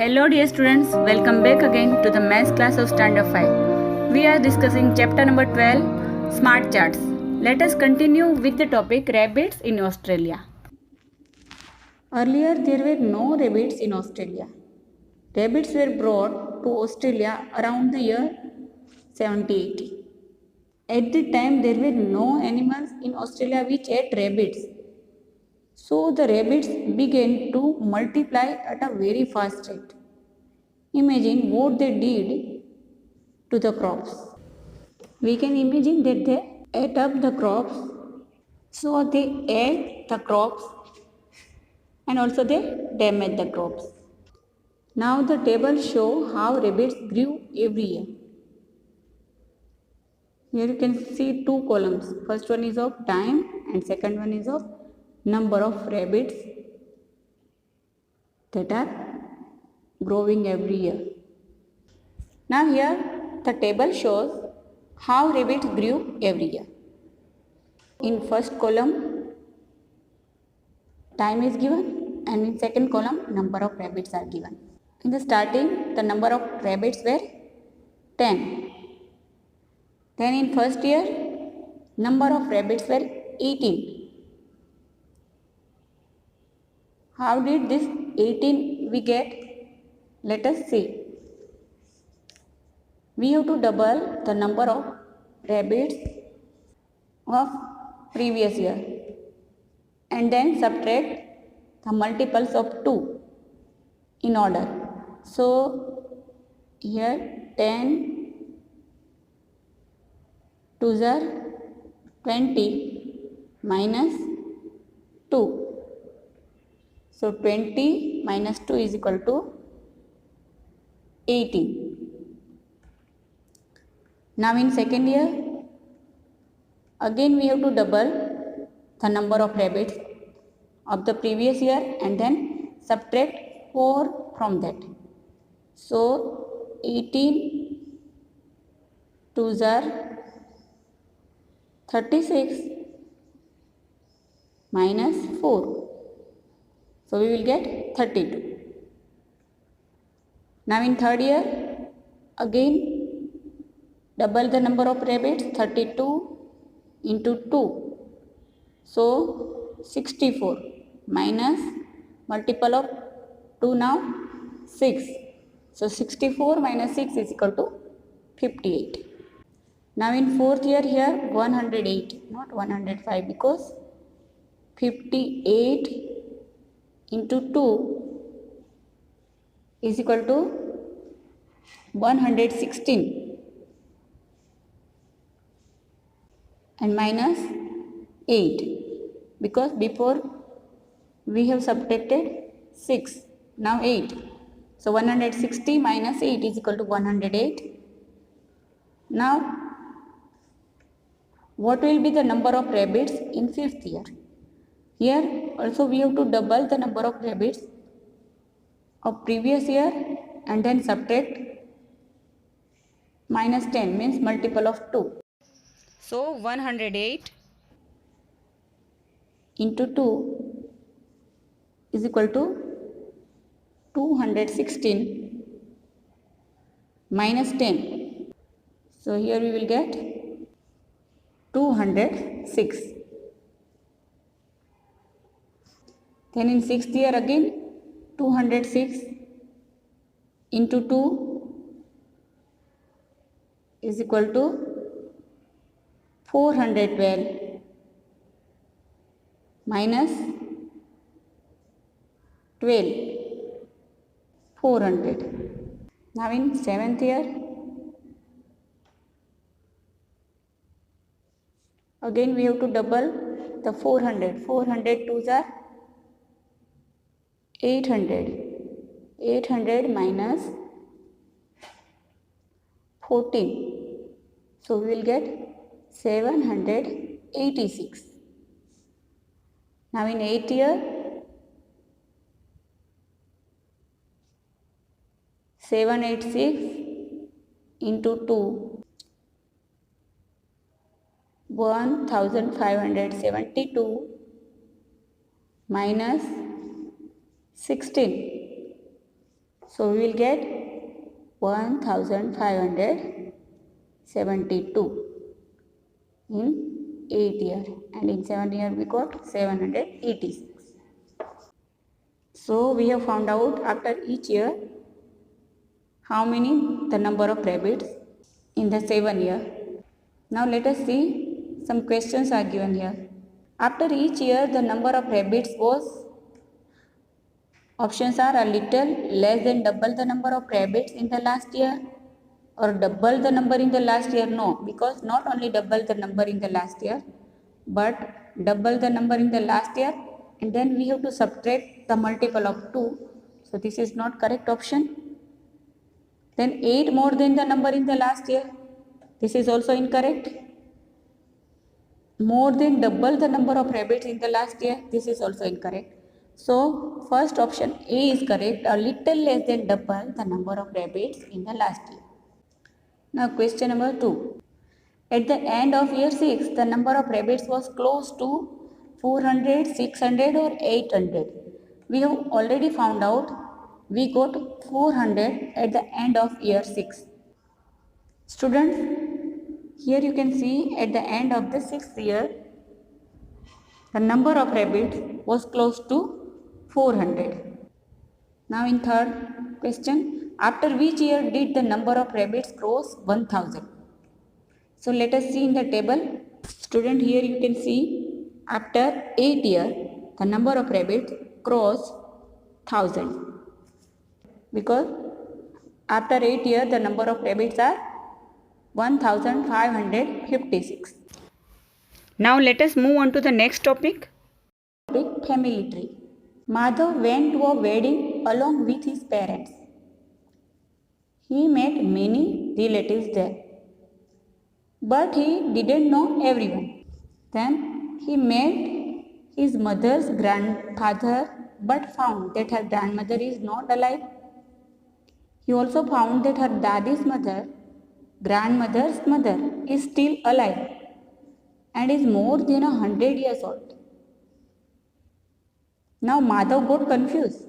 Hello dear students, welcome back again to the maths class of standard 5. We are discussing chapter number 12, smart charts. Let us continue with the topic rabbits in Australia. Earlier there were no rabbits in Australia. Rabbits were brought to Australia around the year 70-80. At the time there were no animals in Australia which ate rabbits. So the rabbits began to multiply at a very fast rate. Imagine what they did to the crops. We can imagine that they ate up the crops. So they ate the crops and also they damaged the crops. Now the table show how rabbits grew every year. Here you can see two columns. First one is of time and second one is of number of rabbits that are growing every year. Now here the table shows how rabbits grew every year. In first column time is given and in second column number of rabbits are given. In the starting the number of rabbits were 10. Then in first year number of rabbits were 18. How did this 18 we get? Let us see. We have to double the number of rabbits of previous year and then subtract the multiples of 2 in order. So here 10 2s are 20 minus 2. So 20 minus 2 is equal to 18. Now in second year again we have to double the number of rabbits of the previous year and then subtract 4 from that. So 18 2s are 36 minus 4. So we will get 32. Now in third year again double the number of rabbits, 32 into 2. So 64 minus multiple of 2 now 6. So 64 minus 6 is equal to 58. Now in fourth year here 108 not 105 because 58 into 2 is equal to 116 and minus 8 because before we have subtracted 6 now 8. So 160 minus 8 is equal to 108. Now what will be the number of rabbits in fifth year? Here also we have to double the number of rabbits of previous year and then subtract minus 10 means multiple of 2. So 108 into 2 is equal to 216 minus 10. So here we will get 206. Then in sixth year again 206 into 2 is equal to 412 minus 12 400. Now in seventh year again we have to double the 400. 400 2s are 800. 800 minus 14. So we will get 786. Now in 8th year 786 into 2 1572 minus 16. So we will get 1572 in 8 year, and in 7 year we got 786. So we have found out after each year how many the number of rabbits in the 7 year. Now let us see some questions are given here. After each year the number of rabbits was, options are a little less than double the number of rabbits in the last year, or double the number in the last year. No, because not only double the number in the last year, but double the number in the last year, and then we have to subtract the multiple of 2. So this is not correct option. Then 8 more than the number in the last year. This is also incorrect. More than double the number of rabbits in the last year. This is also incorrect. So first option A is correct, a little less than double the number of rabbits in the last year. Now question number 2. At the end of year 6, the number of rabbits was close to 400, 600 or 800. We have already found out we got 400 at the end of year 6. Students, here you can see at the end of the 6th year, the number of rabbits was close to 400. Now in third question, after which year did the number of rabbits cross 1000? So let us see in the table. Student, here you can see after 8 year the number of rabbits cross 1000, because after 8 year the number of rabbits are 1556. Now let us move on to the next topic. Family tree. Madhav went to a wedding along with his parents. He met many relatives there, but he didn't know everyone. Then he met his mother's grandfather, but found that her grandmother is not alive. He also found that her daddy's mother, grandmother's mother, is still alive and is more than 100 years old. Now Madhav got confused.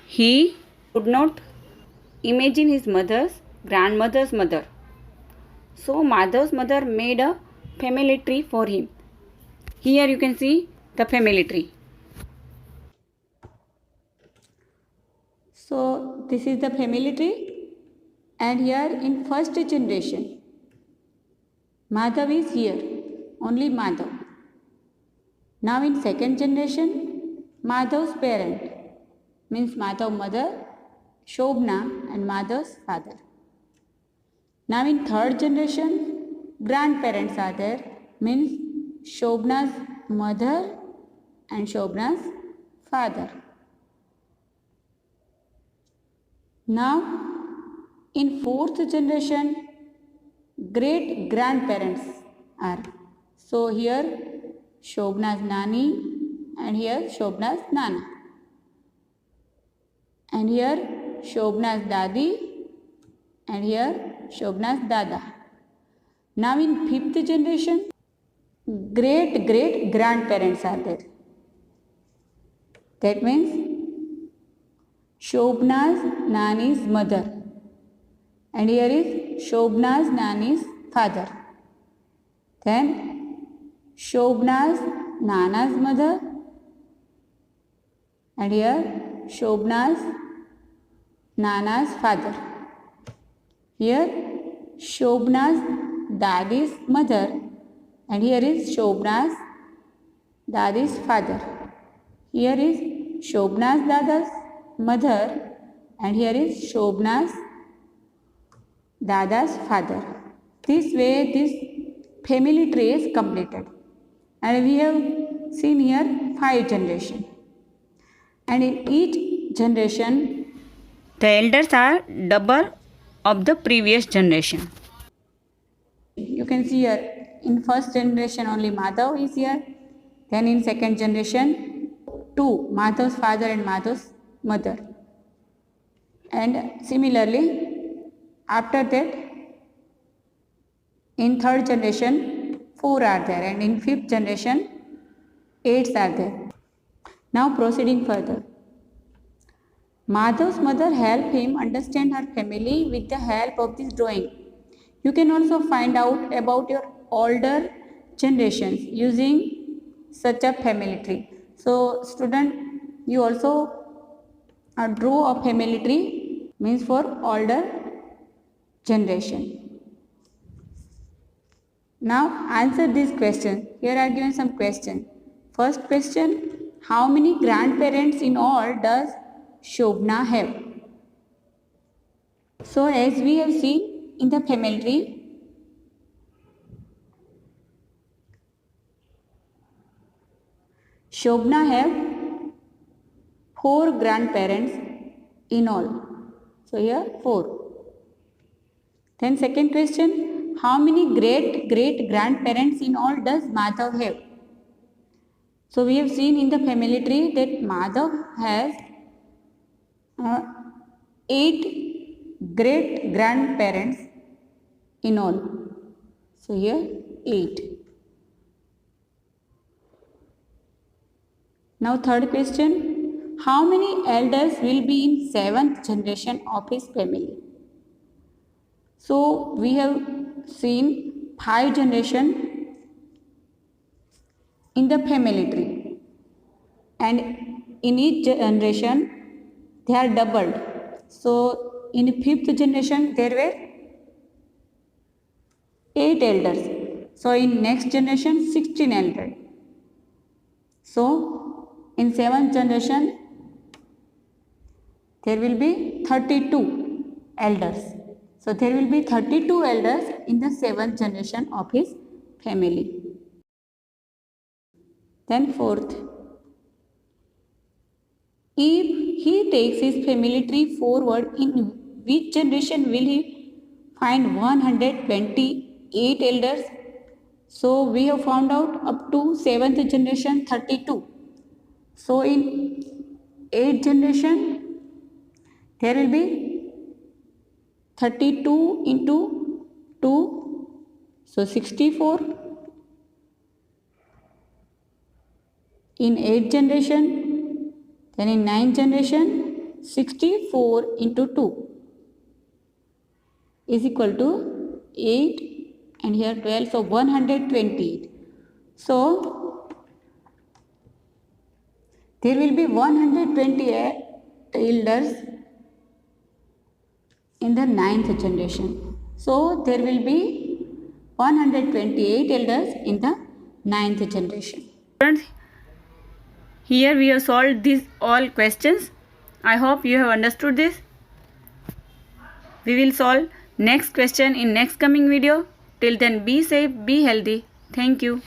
He could not imagine his mother's grandmother's mother. So Madhav's mother made a family tree for him. Here you can see the family tree. So this is the family tree, and here in first generation Madhav is here, only Madhav. Now in second generation, Madhav's parent, means Madhav's mother, Shobna, and Madhav's father. Now in third generation, grandparents are there, means Shobna's mother and Shobna's father. Now in fourth generation, great grandparents are. So here Shobna's Nani, and here Shobna's Nana, and here Shobna's Dadi, and here Shobna's Dada. Now in fifth generation, great great grandparents are there. That means Shobna's Nani's mother, and here is Shobna's Nani's father. Then Shobna's Nana's mother, and here Shobna's Nana's father. Here Shobna's Dadi's mother, and here is Shobna's Dadi's father. Here is Shobna's Dada's mother, and here is Shobna's Dada's father. This way this family tree is completed, and we have seen here 5 generations, and in each generation the elders are double of the previous generation. You can see here in first generation only Madhav is here, then in second generation 2, Madhav's father and Madhav's mother, and similarly after that in third generation 4 are there, and in fifth generation 8 are there. Now proceeding further. Madhav's mother helped him understand her family with the help of this drawing. You can also find out about your older generations using such a family tree. So student, you also draw a family tree, means for older generation. Now answer this question. Here are given some question. First question, how many grandparents in all does Shobna have? So as we have seen in the family tree, Shobna have 4 grandparents in all. So here 4. Then second question, how many great grandparents in all does Madhav have? So we have seen in the family tree that Madhav has 8 great grandparents in all. So here 8. Now third question, how many elders will be in 7th generation of his family? So we have seen 5 generation in the family tree, and in each generation they are doubled. So in 5th generation there were 8 elders. So in next generation 16 elders. So in 7th generation there will be 32 elders. So there will be 32 elders in the 7th generation of his family. Then fourth, if he takes his family tree forward, in which generation will he find 128 elders? So we have found out up to 7th generation 32. So in 8th generation there will be 32 into 2, so 64. In 8th generation, then in 9th generation, 64 into 2 is equal to 8, and here 12, so 128. So there will be 128 elders in the 9th generation. So there will be 128 elders in the 9th generation. Friends, here we have solved these all questions. I hope you have understood this. We will solve next question in next coming video. Till then, be safe, be healthy. Thank you.